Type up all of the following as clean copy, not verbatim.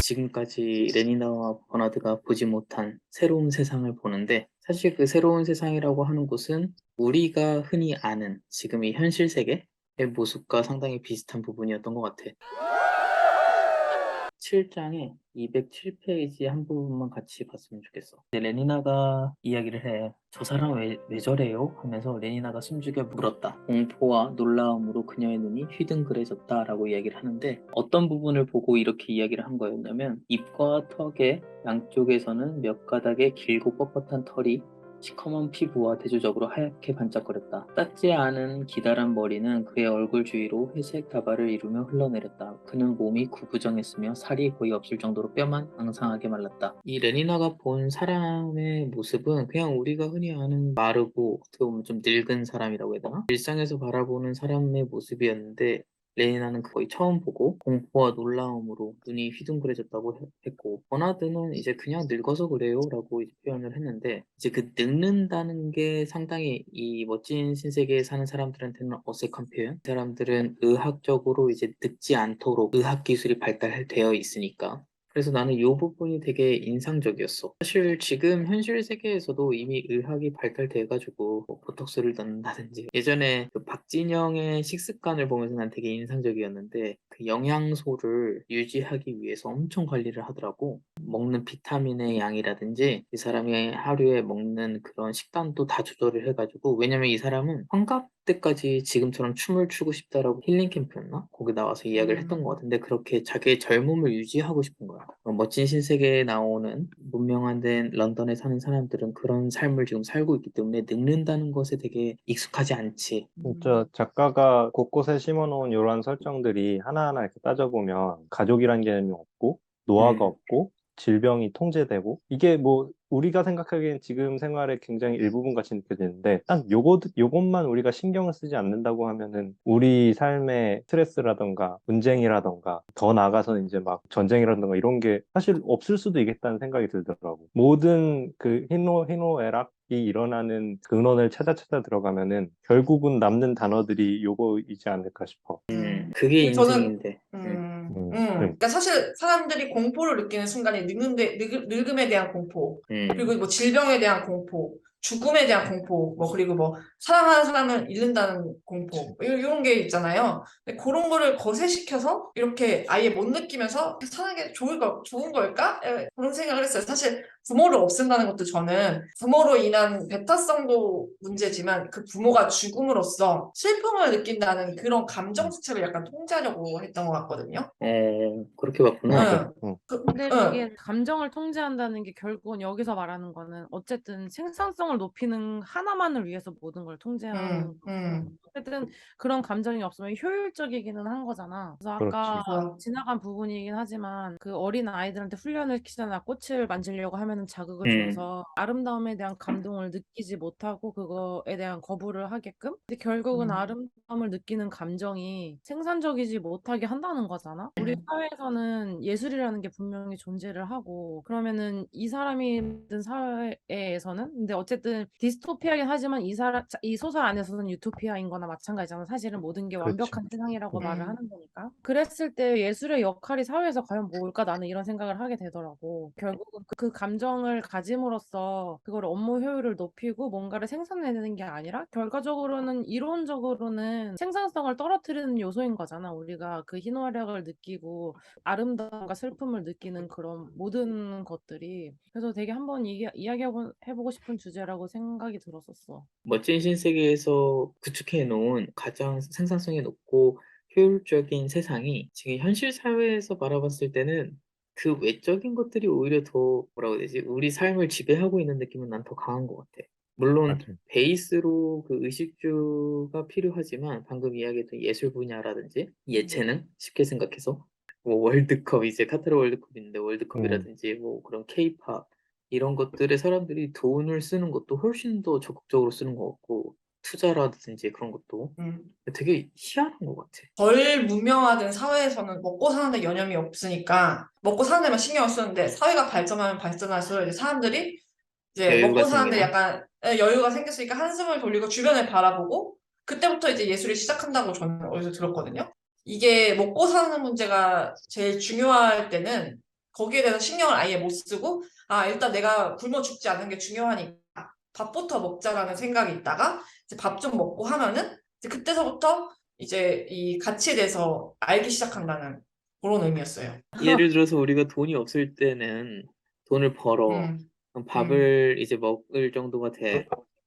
지금까지 레니나와 버나드가 보지 못한 새로운 세상을 보는데, 사실 그 새로운 세상이라고 하는 곳은 우리가 흔히 아는 지금 이 현실 세계의 모습과 상당히 비슷한 부분이었던 것 같아. 7장에 207페이지 한 부분만 같이 봤으면 좋겠어. 레니나가 이야기를 해. 저 사람 왜 저래요? 하면서 레니나가 숨죽여 물었다. 공포와 놀라움으로 그녀의 눈이 휘둥그레졌다라고 이야기를 하는데, 어떤 부분을 보고 이렇게 이야기를 한 거였냐면, 입과 턱의 양쪽에서는 몇 가닥의 길고 뻣뻣한 털이 시커먼 피부와 대조적으로 하얗게 반짝거렸다. 닦지 않은 기다란 머리는 그의 얼굴 주위로 회색 다발을 이루며 흘러내렸다. 그는 몸이 구부정했으며 살이 거의 없을 정도로 뼈만 앙상하게 말랐다. 이 레니나가 본 사람의 모습은 그냥 우리가 흔히 아는 마르고 어떻게 보면 좀 늙은 사람이라고 해야 되나? 일상에서 바라보는 사람의 모습이었는데, 레니나는 거의 처음 보고 공포와 놀라움으로 눈이 휘둥그레졌다고 했고, 버나드는 이제 그냥 늙어서 그래요 라고 이제 표현을 했는데, 이제 그 늙는다는 게 상당히 이 멋진 신세계에 사는 사람들한테는 어색한 표현. 이 사람들은 의학적으로 이제 늙지 않도록 의학 기술이 발달되어 있으니까. 그래서 나는 이 부분이 되게 인상적이었어. 사실 지금 현실 세계에서도 이미 의학이 발달돼가지고 뭐 보톡스를 넣는다든지, 예전에 그 박진영의 식습관을 보면서 난 되게 인상적이었는데, 그 영양소를 유지하기 위해서 엄청 관리를 하더라고. 먹는 비타민의 양이라든지 이 사람이 하루에 먹는 그런 식단도 다 조절을 해가지고, 왜냐면 이 사람은 환갑 때까지 지금처럼 춤을 추고 싶다라고 힐링 캠프였나? 거기 나와서 이야기를 했던 것 같은데, 그렇게 자기의 젊음을 유지하고 싶은 거야. 멋진 신세계에 나오는 문명화 된 런던에 사는 사람들은 그런 삶을 지금 살고 있기 때문에 늙는다는 것에 되게 익숙하지 않지. 진짜 작가가 곳곳에 심어놓은 이러한 설정들이 하나하나 이렇게 따져보면 가족이란 개념이 없고 노화가 음, 없고 질병이 통제되고 이게 뭐 우리가 생각하기엔 지금 생활의 굉장히 일부분 같이 느껴지는데 딱 요것만 우리가 신경을 쓰지 않는다고 하면은 우리 삶의 스트레스라던가 분쟁이라던가 더 나아가서는 이제 막 전쟁이라던가 이런 게 사실 없을 수도 있겠다는 생각이 들더라고. 모든 그 희노애락이 일어나는 근원을 찾아 들어가면은 결국은 남는 단어들이 요거이지 않을까 싶어. 그게 근데 저는, 인생인데. 그럼, 그러니까 사실 사람들이 공포를 느끼는 순간에 늙음에 대한 공포, 그리고 음, 뭐 질병에 대한 공포, 죽음에 대한 공포, 뭐, 그리고 뭐, 사랑하는 사람을 잃는다는 공포, 이런 게 있잖아요. 근데 그런 거를 거세시켜서 이렇게 아예 못 느끼면서 사는 게 좋은 걸까? 그런 생각을 했어요. 사실 부모를 없앤다는 것도 저는 부모로 인한 배타성도 문제지만 그 부모가 죽음으로써 슬픔을 느낀다는 그런 감정 자체를 약간 통제하려고 했던 것 같거든요. 그렇게 봤구나. 맞아. 응. 응. 근데 응. 그게 감정을 통제한다는 게 결국은 여기서 말하는 거는 어쨌든 생산성을 높이는 하나만을 위해서 모든 걸 통제하는 응. 거고, 응. 어쨌든 그런 감정이 없으면 효율적이기는 한 거잖아. 그래서 아까 그렇지. 그래서, 지나간 부분이긴 하지만 그 어린 아이들한테 훈련을 시키잖아. 꽃을 만지려고 하면은 자극을 음, 주어서 아름다움에 대한 감동을 느끼지 못하고 그거에 대한 거부를 하게끔. 근데 결국은 응. 아름다움을 느끼는 감정이 생산적이지 못하게 한다는 거잖아. 우리 사회에서는 예술이라는 게 분명히 존재를 하고, 그러면은 이 사람이 만든 사회에서는, 근데 어쨌든 디스토피아긴 하지만 이 소설 안에서는 유토피아인 거나 마찬가지잖아. 사실은 모든 게 그렇지. 완벽한 세상이라고 응. 말을 응. 하는 거니까. 그랬을 때 예술의 역할이 사회에서 과연 뭘까? 나는 이런 생각을 하게 되더라고. 결국은 그 감정을 가짐으로써 그걸 업무 효율을 높이고 뭔가를 생산해내는 게 아니라 결과적으로는 이론적으로는 생산성을 떨어뜨리는 요소인 거잖아. 우리가 그 희노애락을 느끼고 아름다움과 슬픔을 느끼는 그런 모든 것들이. 그래서 되게 한번 이야기해보고 싶은 주제라고 생각이 들었었어. 멋진 신세계에서 구축해 놓은 가장 생산성이 높고 효율적인 세상이 지금 현실 사회에서 바라봤을 때는 그 외적인 것들이 오히려 더 뭐라고 해야 되지? 우리 삶을 지배하고 있는 느낌은 난 더 강한 것 같아. 물론 맞아. 베이스로 그 의식주가 필요하지만, 방금 이야기했던 예술 분야라든지 예체능 쉽게 생각해서 뭐 월드컵, 이제 카타르 월드컵인데 응. 월드컵이라든지 뭐 그런 케이팝, 이런 것들에 사람들이 돈을 쓰는 것도 훨씬 더 적극적으로 쓰는 것 같고, 투자라든지 그런 것도 응. 되게 희한한 것 같아. 덜 문명화된 사회에서는 먹고 사는데 여념이 없으니까 먹고 사는 데만 신경을 쓰는데 사회가 발전하면 발전할수록 이제 사람들이 이제 여유가 먹고 사는데 생기나? 약간 여유가 생겼으니까 한숨을 돌리고 주변을 바라보고 그때부터 이제 예술이 시작한다고 저는 어디서 들었거든요. 이게 먹고 사는 문제가 제일 중요할 때는 거기에 대해서 신경을 아예 못 쓰고 일단 내가 굶어 죽지 않는 게 중요하니까 밥부터 먹자라는 생각이 있다가 이제 밥 좀 먹고 하면은 이제 그때서부터 이제 이 가치에 대해서 알기 시작한다는 그런 의미였어요. 예를 들어서 우리가 돈이 없을 때는 돈을 벌어. 음, 그럼 음, 밥을 이제 먹을 정도가 돼.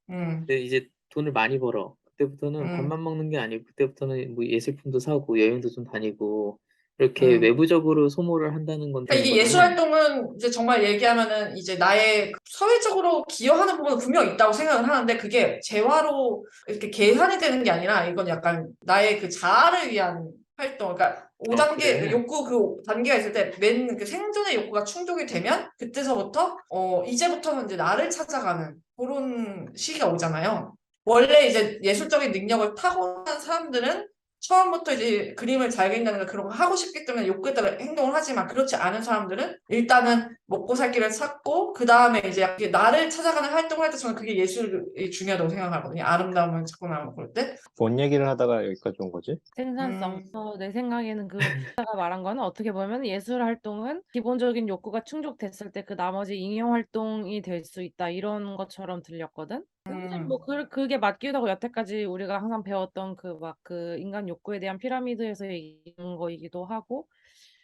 음, 근데 이제 돈을 많이 벌어. 그때부터는 밥만 음, 먹는 게 아니고 그때부터는 뭐 예술품도 사고 여행도 좀 다니고 이렇게 음. 외부적으로 소모를 한다는 건데 그러니까 이게 예술 거는 활동은 이제 정말 얘기하면은 이제 나의 사회적으로 기여하는 부분은 분명 있다고 생각을 하는데 그게 재화로 이렇게 계산이 되는 게 아니라 이건 약간 나의 그 자아를 위한 활동. 그러니까 5단계 그래. 욕구 그 단계가 있을 때 맨 그 생존의 욕구가 충족이 되면 그때서부터 이제부터는 이제 나를 찾아가는 그런 시기가 오잖아요. 원래 이제 예술적인 능력을 타고난 사람들은 처음부터 이제 그림을 잘 그린다든가 그런 거 하고 싶기 때문에 욕구에 따라 행동을 하지만 그렇지 않은 사람들은 일단은 먹고 살 길을 찾고 그 다음에 이제 약간 나를 찾아가는 활동을 할 때 저는 그게 예술이 중요하다고 생각하거든요. 아름다움을 찾고 나면 그럴 때. 뭔 얘기를 하다가 여기까지 온 거지? 생산성. 음, 내 생각에는 그 기자가 말한 거는 어떻게 보면 예술 활동은 기본적인 욕구가 충족됐을 때 그 나머지 잉여 활동이 될 수 있다 이런 것처럼 들렸거든. 사실 뭐 그게 맞기도 하고 여태까지 우리가 항상 배웠던 그 막 그 인간 욕구에 대한 피라미드에서 얘기하는 거이기도 하고.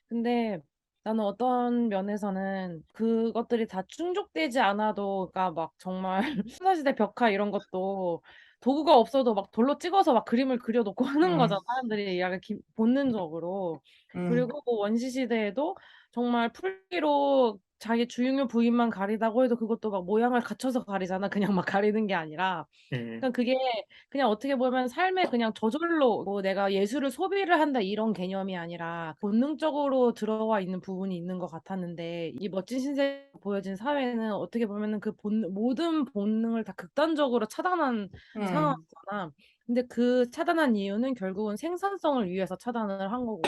근데 나는 어떤 면에서는 그것들이 다 충족되지 않아도, 그러니까 막 정말 신사시대 벽화 이런 것도 도구가 없어도 막 돌로 찍어서 막 그림을 그려놓고 하는 음, 거잖아. 사람들이 약간 본능적으로. 음, 그리고 뭐 원시시대에도 정말 풀기로 자기 주인공 부위만 가리다고 해도 그것도 막 모양을 갖춰서 가리잖아. 그냥 막 가리는 게 아니라. 음, 그러니까 그게 그냥 어떻게 보면 삶의 그냥 저절로 뭐 내가 예술을 소비를 한다 이런 개념이 아니라 본능적으로 들어와 있는 부분이 있는 것 같았는데, 이 멋진 신세 보여진 사회는 어떻게 보면은 그 모든 본능을 다 극단적으로 차단한 음, 상황이잖아. 근데 그 차단한 이유는 결국은 생산성을 위해서 차단을 한 거고.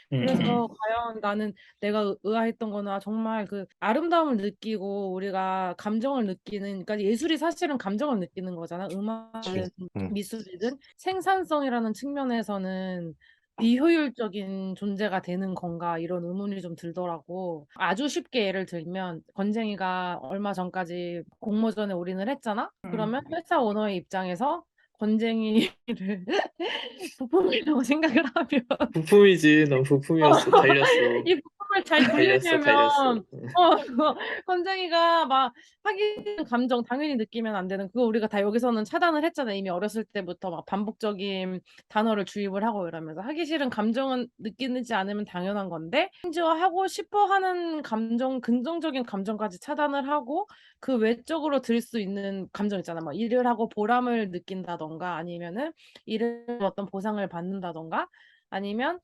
그래서 음, 과연 나는 내가 의아했던 거는 정말 그 아름다움을 느끼고 우리가 감정을 느끼는, 그러니까 예술이 사실은 감정을 느끼는 거잖아. 그치. 음악이든 음. 미술이든 생산성이라는 측면에서는 비효율적인 존재가 되는 건가 이런 의문이 좀 들더라고. 아주 쉽게 예를 들면 건쟁이가 얼마 전까지 공모전에 올인을 했잖아. 음. 그러면 회사 오너의 입장에서 건쟁이를 부품이라고 생각을 하면 부품이지. 넌 부품이었어. 갈렸어. 이 부품을 잘 갈렸어. 갈렸어. 돌리려면 그거 건쟁이가 막 하기 싫은 감정 당연히 느끼면 안 되는, 그거 우리가 다 여기서는 차단을 했잖아. 이미 어렸을 때부터 막 반복적인 단어를 주입을 하고 이러면서 하기 싫은 감정은 느끼지 않으면 당연한 건데, 심지어 하고 싶어 하는 감정, 긍정적인 감정까지 차단을 하고 그 외적으로 들 수 있는 감정 있잖아. 막 일을 하고 보람을 느낀다던가 아니면은 일을 어떤 보상을 받는다던가 아니면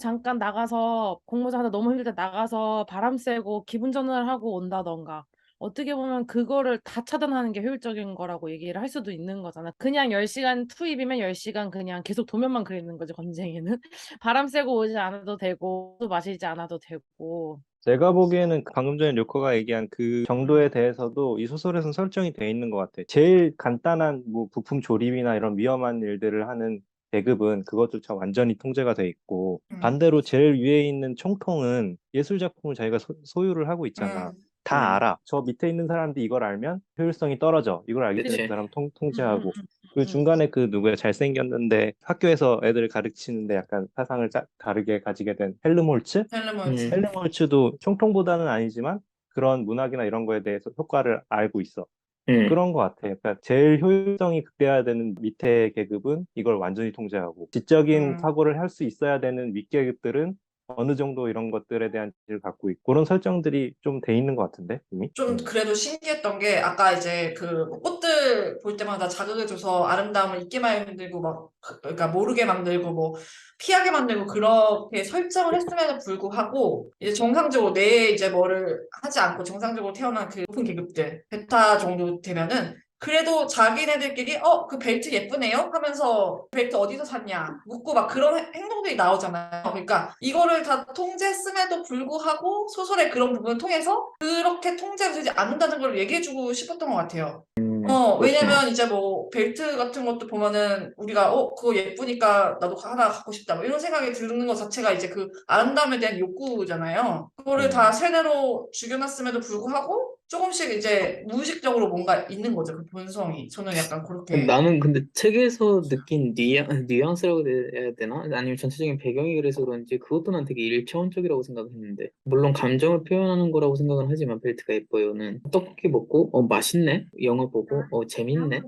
잠깐 나가서 공모전 하다 너무 힘들 때 나가서 바람 쐬고 기분 전환하고 온다던가. 어떻게 보면 그거를 다 차단하는 게 효율적인 거라고 얘기를 할 수도 있는 거잖아. 그냥 10시간 투입이면 10시간 그냥 계속 도면만 그리는 거지, 건쟁이는. 바람 쐬고 오지 않아도 되고, 또 마시지 않아도 되고. 내가 보기에는 방금 전에 료커가 얘기한 그 정도에 대해서도 이 소설에서는 설정이 돼 있는 것 같아. 제일 간단한 뭐 부품 조립이나 이런 위험한 일들을 하는 계급은 그것조차 완전히 통제가 돼 있고, 음, 반대로 제일 위에 있는 총통은 예술 작품을 자기가 소유를 하고 있잖아. 음, 다 음, 알아. 저 밑에 있는 사람들이 이걸 알면 효율성이 떨어져. 이걸 알기 때문에 그 그치. 사람 음, 음, 통제하고. 음, 그 음, 중간에 그 누구야 잘생겼는데 학교에서 애들 가르치는데 약간 사상을 다르게 가지게 된 헬름홀츠? 헬르몬츠. 음, 헬름홀츠도 총통보다는 아니지만 그런 문학이나 이런 거에 대해서 효과를 알고 있어. 음, 그런 것 같아. 그러니까 제일 효율성이 극대화야 되는 밑에 계급은 이걸 완전히 통제하고, 지적인 음. 사고를 할 수 있어야 되는 윗계급들은 어느 정도 이런 것들에 대한 지식을 갖고 있고, 그런 설정들이 좀 돼 있는 것 같은데, 이미? 좀 그래도 신기했던 게 아까 이제 그뭐 꽃들 볼 때마다 자극해줘서 아름다움을 잊게 만들고 막 그러니까 모르게 만들고 뭐 피하게 만들고 그렇게 설정을 했음에도 불구하고 이제 정상적으로 내 이제 뭐를 하지 않고 정상적으로 태어난 그 높은 계급들 베타 정도 되면은 그래도 자기네들끼리 그 벨트 예쁘네요 하면서 벨트 어디서 샀냐 묻고 막 그런 행동들이 나오잖아요. 그러니까 이거를 다 통제했음에도 불구하고 소설의 그런 부분을 통해서 그렇게 통제가 되지 않는다는 걸 얘기해주고 싶었던 것 같아요. 그렇구나. 왜냐면 이제 뭐 벨트 같은 것도 보면은 우리가 그거 예쁘니까 나도 하나 갖고 싶다 뭐 이런 생각이 드는 것 자체가 이제 그 아름다움에 대한 욕구잖아요. 그거를 다 세뇌로 죽여놨음에도 불구하고 조금씩 이제 무의식적으로 뭔가 있는 거죠. 그 본성이. 저는 약간 그렇게. 나는 근데 책에서 느낀 뉘앙스라고 해야 되나? 아니면 전체적인 배경이 그래서 그런지 그것도 난 되게 일차원적이라고 생각했는데 물론 감정을 표현하는 거라고 생각은 하지만 벨트가 예뻐요는 떡볶이 먹고 맛있네? 영화 보고 재밌네?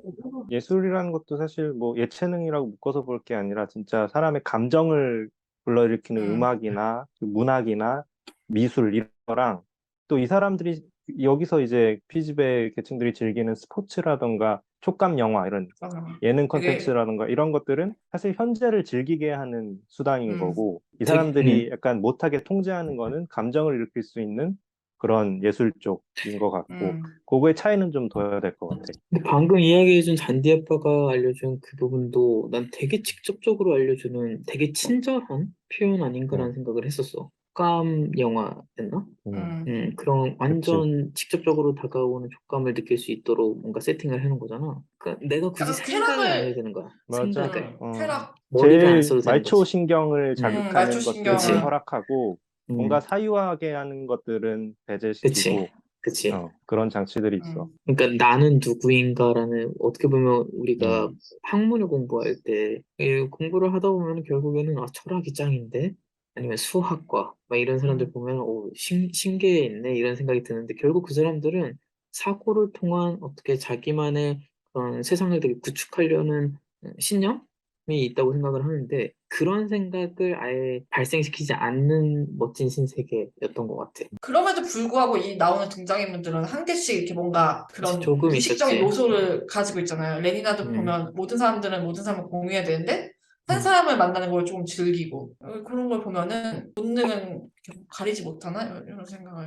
예술이라는 것도 사실 뭐 예체능이라고 묶어서 볼 게 아니라 진짜 사람의 감정을 불러일으키는 음, 음악이나 그 문학이나 미술 이런 거랑 또 이 사람들이 여기서 이제 피지배 계층들이 즐기는 스포츠라던가 촉감 영화 이런 맞아. 예능 되게, 콘텐츠라던가 이런 것들은 사실 현재를 즐기게 하는 수단인 음, 거고 이 되게 사람들이 약간 못하게 통제하는 거는 감정을 일으킬 수 있는 그런 예술 쪽인 것 같고 음. 그거의 차이는 좀 둬야 될 것 같아. 근데 방금 이야기해준 잔디 아빠가 알려준 그 부분도 난 되게 직접적으로 알려주는 되게 친절한 표현 아닌가라는 음, 생각을 했었어. 촉감 영화였나? 음, 그런 그치. 완전 직접적으로 다가오는 촉감을 느낄 수 있도록 뭔가 세팅을 해놓은 거잖아. 그러니까 내가 굳이 약간 생각을 안 해야 쾌락을, 되는 거야. 맞아. 생각을. 쾌락, 머리를 안 제일 써도 되는 말초 거지. 신경을 응, 자극하는 것들은 말초신경, 그치. 허락하고 뭔가 응, 사유하게 하는 것들은 그치. 배제시키고 그치. 그런 장치들이 있어. 음, 그러니까 나는 누구인가라는 어떻게 보면 우리가 음, 학문을 공부할 때 이 공부를 하다 보면 결국에는 철학이 짱인데 아니면 수학과 막 이런 사람들 음. 보면 신기해 있네 이런 생각이 드는데 결국 그 사람들은 사고를 통한 어떻게 자기만의 그런 세상을 되게 구축하려는 신념이 있다고 생각을 하는데 그런 생각을 아예 발생시키지 않는 멋진 신세계였던 것 같아. 그럼에도 불구하고 이 나오는 등장인물들은 한 개씩 이렇게 뭔가 그치, 그런 조금 미식적인 있었지. 요소를 가지고 있잖아요. 레니나도 음, 보면 모든 사람들은 모든 사람을 공유해야 되는데 한 음. 사람을 만나는 걸 조금 즐기고 그런 걸 보면은 본능은 이렇게 가리지 못하나 이런 생각을.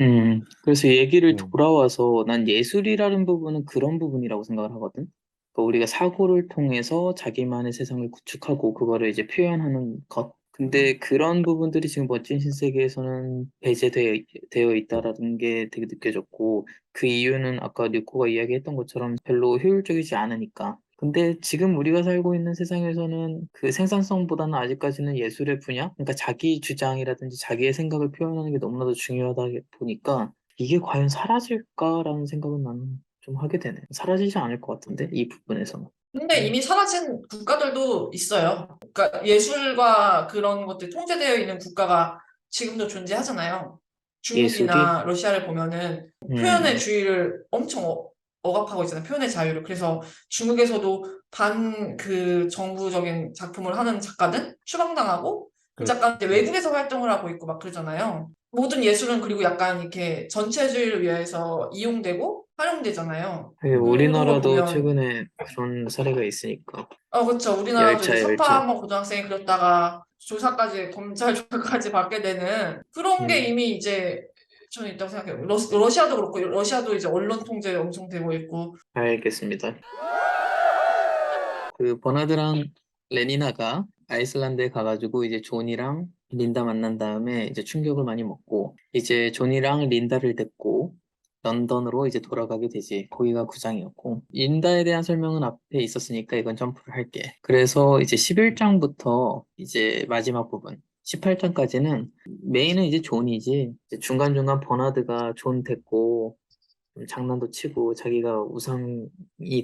그래서 얘기를 음, 돌아와서 난 예술이라는 부분은 그런 부분이라고 생각을 하거든. 그러니까 우리가 사고를 통해서 자기만의 세상을 구축하고 그거를 이제 표현하는 것. 근데 그런 부분들이 지금 멋진 신세계에서는 배제되어 있다라는 게 되게 느껴졌고 그 이유는 아까 리코가 이야기했던 것처럼 별로 효율적이지 않으니까. 근데 지금 우리가 살고 있는 세상에서는 그 생산성보다는 아직까지는 예술의 분야, 그러니까 자기 주장이라든지 자기의 생각을 표현하는 게 너무나도 중요하다 보니까 이게 과연 사라질까라는 생각은 나는 좀 하게 되네. 사라지지 않을 것 같은데, 이 부분에서는. 근데 이미 사라진 국가들도 있어요. 그러니까 예술과 그런 것들이 통제되어 있는 국가가 지금도 존재하잖아요. 예술이, 중국이나 러시아를 보면은 표현의 음, 주의를 엄청 억압하고 있잖아요. 표현의 자유를. 그래서 중국에서도 반 그 정부적인 작품을 하는 작가는 추방당하고 그 작가는 이제 그렇지. 외국에서 활동을 하고 있고 막 그러잖아요. 모든 예술은 그리고 약간 이렇게 전체주의를 위해서 이용되고 활용되잖아요. 그런 걸 우리나라도 보면 최근에 그런 사례가 있으니까. 그렇죠. 우리나라도 이제 열차, 사파 열차. 한번 고등학생이 그렸다가 조사까지 검찰 조사까지 받게 되는 그런 게 음, 이미 이제 저는 있다고 생각해요. 러시아도 그렇고 러시아도 이제 언론 통제 엄청 되고 있고 알겠습니다. 그 버나드랑 레니나가 아이슬란드에 가가지고 이제 존이랑 린다 만난 다음에 이제 충격을 많이 먹고 이제 존이랑 린다를 데리고 런던으로 이제 돌아가게 되지. 거기가 구장이었고 린다에 대한 설명은 앞에 있었으니까 이건 점프를 할게. 그래서 이제 11장부터 이제 마지막 부분 18장까지는 메인은 이제 존이지. 이제 중간중간 버나드가 존 데리고 좀 장난도 치고 자기가 우상이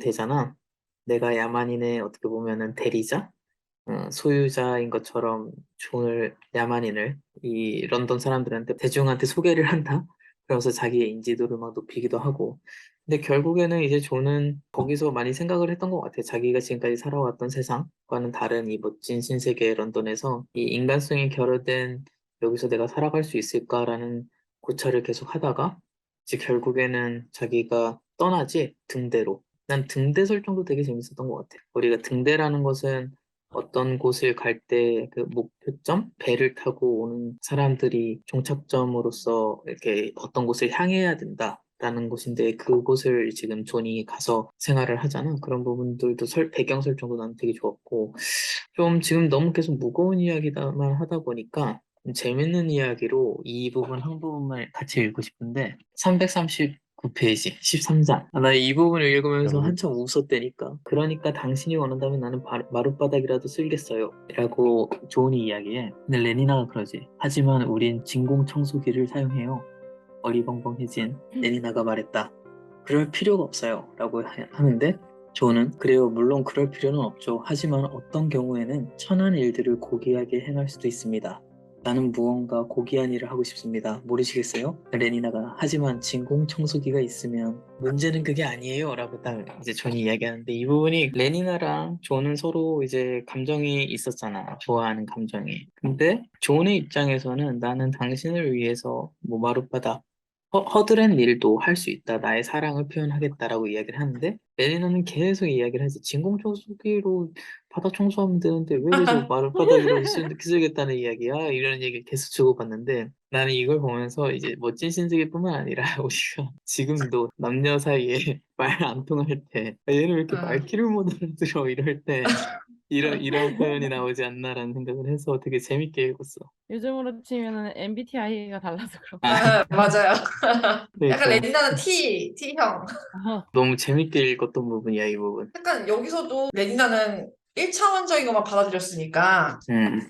되잖아. 내가 야만인의 어떻게 보면은 대리자, 소유자인 것처럼 존을 야만인을 이 런던 사람들한테 대중한테 소개를 한다. 그러면서 자기의 인지도를 막 높이기도 하고. 근데 결국에는 이제 존은 거기서 많이 생각을 했던 것 같아. 자기가 지금까지 살아왔던 세상과는 다른 이 멋진 신세계 런던에서 이 인간성이 결여된 여기서 내가 살아갈 수 있을까라는 고찰을 계속 하다가 이제 결국에는 자기가 떠나지 등대로. 난 등대 설정도 되게 재밌었던 것 같아. 우리가 등대라는 것은 어떤 곳을 갈 때 그 목표점, 배를 타고 오는 사람들이 종착점으로서 이렇게 어떤 곳을 향해야 된다라는 곳인데 그곳을 지금 존이 가서 생활을 하잖아. 그런 부분들도 배경 설정도 난 되게 좋았고 좀 지금 너무 계속 무거운 이야기만 하다 보니까 좀 재밌는 이야기로 이 부분 한 부분을 같이 읽고 싶은데 9페이지 13장. 나 이 부분을 읽으면서 여기 한참 웃었다니까. 그러니까 당신이 원한다면 나는 마룻바닥이라도 쓸겠어요. 라고 조은이 이야기해. 근데 레니나가 그러지. 하지만 우린 진공청소기를 사용해요. 어리벙벙해진 레니나가 말했다. 그럴 필요가 없어요. 라고 하는데 조는 그래요. 물론 그럴 필요는 없죠. 하지만 어떤 경우에는 천한 일들을 고귀하게 행할 수도 있습니다. 나는 무언가 고귀한 일을 하고 싶습니다. 모르시겠어요? 레니나가 하지만 진공청소기가 있으면 문제는 그게 아니에요. 라고 딱 이제 존이 이야기하는데 이 부분이 레니나랑 존은 서로 이제 감정이 있었잖아. 좋아하는 감정이. 근데 존의 입장에서는 나는 당신을 위해서 뭐 마룻바닥 허드렛 일도 할 수 있다. 나의 사랑을 표현하겠다라고 이야기를 하는데 레니나는 계속 이야기를 하지. 진공청소기로 바닥 청소하면 되는데 왜 계속 마룻바닥이라도 쓰겠다는 이야기야? 이런 얘기를 계속 주고받는데 나는 이걸 보면서 이제 멋진 신세계뿐만 아니라 우리가 지금도 남녀 사이에 말 안 통할 때 얘는 왜 이렇게 응. 말귀를 못 알아들어 이럴 때 이런 표현이 나오지 않나라는 생각을 해서 되게 재밌게 읽었어. 요즘으로 치면은 MBTI가 달라서 그런 거. 아, 맞아요. 약간 그러니까 레니나는 T형. 너무 재밌게 읽었던 부분이야, 이 부분. 약간 여기서도 레니나는 1차원적인 것만 받아들였으니까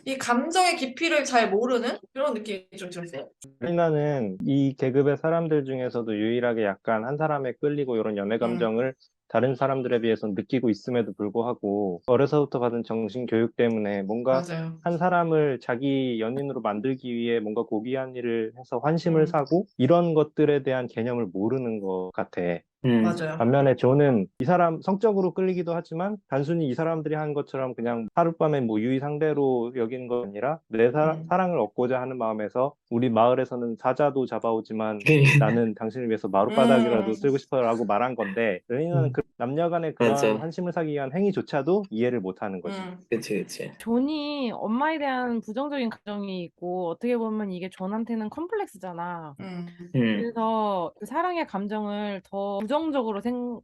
이 감정의 깊이를 잘 모르는 그런 느낌이 좀 들었어요. 레니나는 이 계급의 사람들 중에서도 유일하게 약간 한 사람에 끌리고 이런 연애 감정을 다른 사람들에 비해서 느끼고 있음에도 불구하고 어려서부터 받은 정신 교육 때문에 뭔가 맞아요. 한 사람을 자기 연인으로 만들기 위해 뭔가 고귀한 일을 해서 환심을 음, 사고 이런 것들에 대한 개념을 모르는 것 같아. 맞아요. 반면에 저는 이 사람 성적으로 끌리기도 하지만 단순히 이 사람들이 한 것처럼 그냥 하룻밤에 뭐 유의 상대로 여기는 것 아니라 내 음, 사랑을 얻고자 하는 마음에서 우리 마을에서는 사자도 잡아오지만 나는 당신을 위해서 음, 마룻바닥이라도 쓸고 싶어라고 말한 건데 레니는 그 남녀 간의 그러한 맞아. 환심을 사기 위한 행위조차도 이해를 못하는 거지. 음, 그치, 그치. 존이 엄마에 대한 부정적인 감정이 있고 어떻게 보면 이게 존한테는 컴플렉스잖아. 음, 그래서 그 사랑의 감정을 더 부정적으로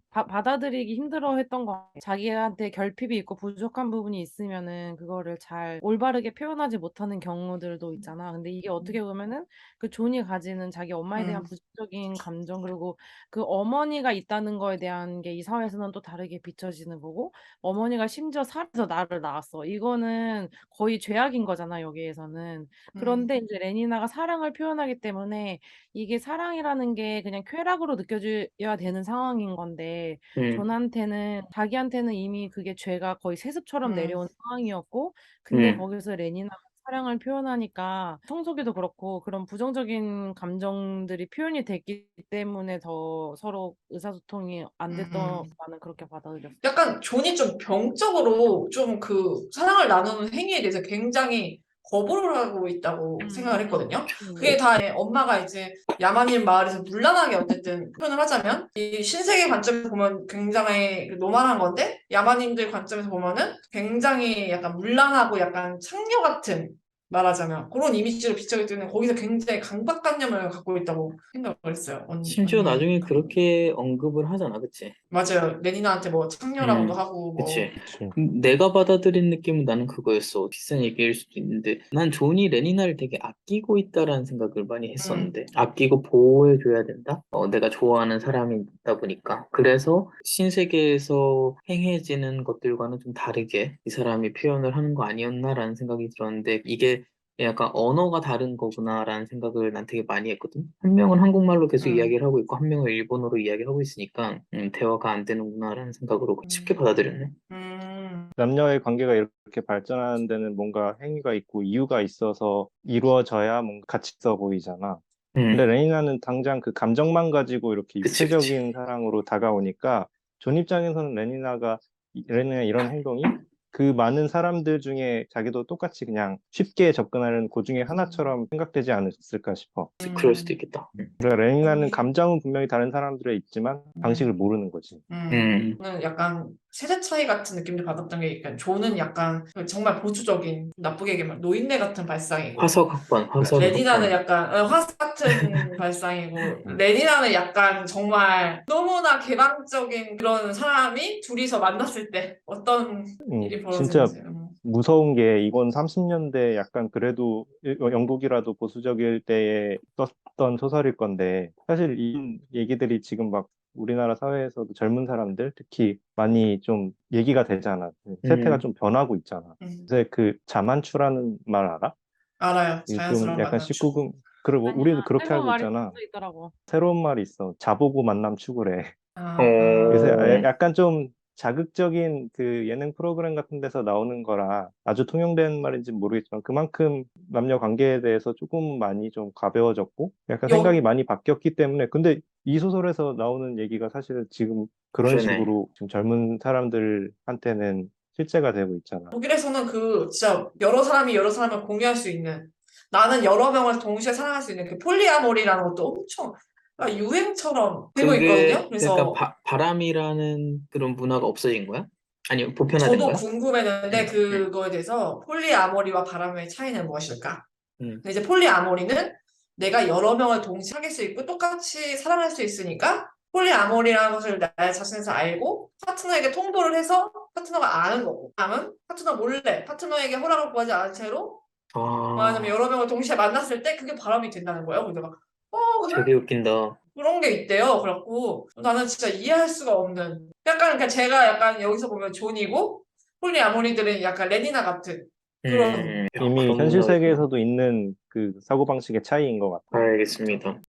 받아들이기 힘들어했던 거 같아. 자기한테 결핍이 있고 부족한 부분이 있으면은 그거를 잘 올바르게 표현하지 못하는 경우들도 있잖아. 근데 이게 어떻게 보면은 그 존이 가지는 자기 엄마에 대한 음, 부정적인 감정 그리고 그 어머니가 있다는 거에 대한 게 이 사회에서는 또 다르게 비춰지는 거고 어머니가 심지어 살아서 나를 낳았어. 이거는 거의 죄악인 거잖아, 여기에서는. 음, 그런데 이제 레니나가 사랑을 표현하기 때문에 이게 사랑이라는 게 그냥 쾌락으로 느껴져야 되는 상황인 건데 음, 존한테는 자기한테는 이미 그게 죄가 거의 세습처럼 음, 내려온 상황이었고 근데 음, 거기서 레니나가 사랑을 표현하니까 청소기도 그렇고 그런 부정적인 감정들이 표현이 됐기 때문에 더 서로 의사소통이 안 됐던 음. 나는 그렇게 받아들였어. 약간 존이 좀 병적으로 좀 그 사랑을 나누는 행위에 대해서 굉장히 거부를 하고 있다고 생각을 했거든요. 그게 다 엄마가 이제 야만인 마을에서 문란하게 어쨌든 표현을 하자면 이 신세계 관점에서 보면 굉장히 노멀한 건데 야만인들 관점에서 보면은 굉장히 약간 문란하고 약간 창녀 같은 말하자면 그런 이미지로 비춰지기 때문에 거기서 굉장히 강박관념을 갖고 있다고 생각을 했어요. 심지어 언니. 나중에 그렇게 언급을 하잖아, 그치? 맞아요. 레니나한테 뭐 창녀라고도 하고 뭐 그치. 그치. 내가 받아들인 느낌은 나는 그거였어. 비싼 얘기일 수도 있는데, 난 존이 레니나를 되게 아끼고 있다라는 생각을 많이 음, 했었는데, 아끼고 보호해줘야 된다? 내가 좋아하는 사람이다 보니까. 그래서 신세계에서 행해지는 것들과는 좀 다르게 이 사람이 표현을 하는 거 아니었나라는 생각이 들었는데, 이게 약간 언어가 다른 거구나라는 생각을 난 되게 많이 했거든. 한 명은 한국말로 계속 음, 이야기를 하고 있고 한 명은 일본어로 이야기를 하고 있으니까 대화가 안 되는구나라는 생각으로 쉽게 음, 받아들였네. 남녀의 관계가 이렇게 발전하는 데는 뭔가 행위가 있고 이유가 있어서 이루어져야 뭔가 가치 있어 보이잖아. 근데 음, 레이나는 당장 그 감정만 가지고 이렇게 그치, 그치. 육체적인 사랑으로 다가오니까 존 입장에서는 레니나 이런 행동이 그 많은 사람들 중에 자기도 똑같이 그냥 쉽게 접근하는 그 중에 하나처럼 생각되지 않았을까 싶어. 그럴 수도 있겠다. 그러니까 레니나는 감정은 분명히 다른 사람들에 있지만 방식을 모르는 거지. 음, 저는 약간 세대 차이 같은 느낌도 받았던 게 약간 조는 약간 정말 보수적인 나쁘게 얘기하면 노인네 같은 발상이고 화석 레디나는 학번. 약간 화사 같은 발상이고 레디나는 약간 정말 너무나 개방적인 그런 사람이 둘이서 만났을 때 어떤 일이 진짜 벌어지는지 무서운 게 이건 30년대 약간 그래도 영국이라도 보수적일 때에 썼던 소설일 건데 사실 이 얘기들이 지금 막 우리나라 사회에서도 젊은 사람들 특히 많이 좀 얘기가 되잖아. 세태가 좀 변하고 있잖아. 그래서 그 자만추라는 말 알아? 알아요. 좀 자연스러운 약간 만남 추구. 19금 그리고 아니야, 우리도 그렇게 새로운 알고 말이 있잖아. 또 있더라고. 새로운 말이 있어. 자보고 만남 추구래. 그래서 아, 약간 좀 자극적인 그 예능 프로그램 같은 데서 나오는 거라 아주 통용된 말인지 모르겠지만 그만큼 남녀 관계에 대해서 조금 많이 좀 가벼워졌고 약간 여, 생각이 많이 바뀌었기 때문에 근데 이 소설에서 나오는 얘기가 사실 지금 그런 그러네. 식으로 지금 젊은 사람들한테는 실제가 되고 있잖아. 독일에서는 그 진짜 여러 사람이 여러 사람을 공유할 수 있는 나는 여러 명을 동시에 사랑할 수 있는 그 폴리아모리라는 것도 엄청 유행처럼 되고 있거든요. 그게 약간 그래서 바람이라는 그런 문화가 없어진 거야? 아니, 보편화된 저도 거야? 궁금했는데 응, 응, 그거에 대해서 폴리아모리와 바람의 차이는 무엇일까? 응. 근데 이제 폴리아모리는 내가 여러 명을 동시에 사귈 수 있고 똑같이 사랑할 수 있으니까 폴리아모리라는 것을 나 자신에서 알고 파트너에게 통보를 해서 파트너가 아는 거고 바람은 파트너 몰래 파트너에게 허락을 구하지 않은 채로 만약에 아, 여러 명을 동시에 만났을 때 그게 바람이 된다는 거예요. 근데 막 되게 웃긴다. 그런 게 있대요. 그래갖고 나는 진짜 이해할 수가 없는 약간 그러니까 제가 약간 여기서 보면 존이고 폴리아모리들은 약간 레니나 같은 그런 야, 이미 그런 현실 문화가 있구나. 세계에서도 있는 그 사고방식의 차이인 것 같아. 알겠습니다.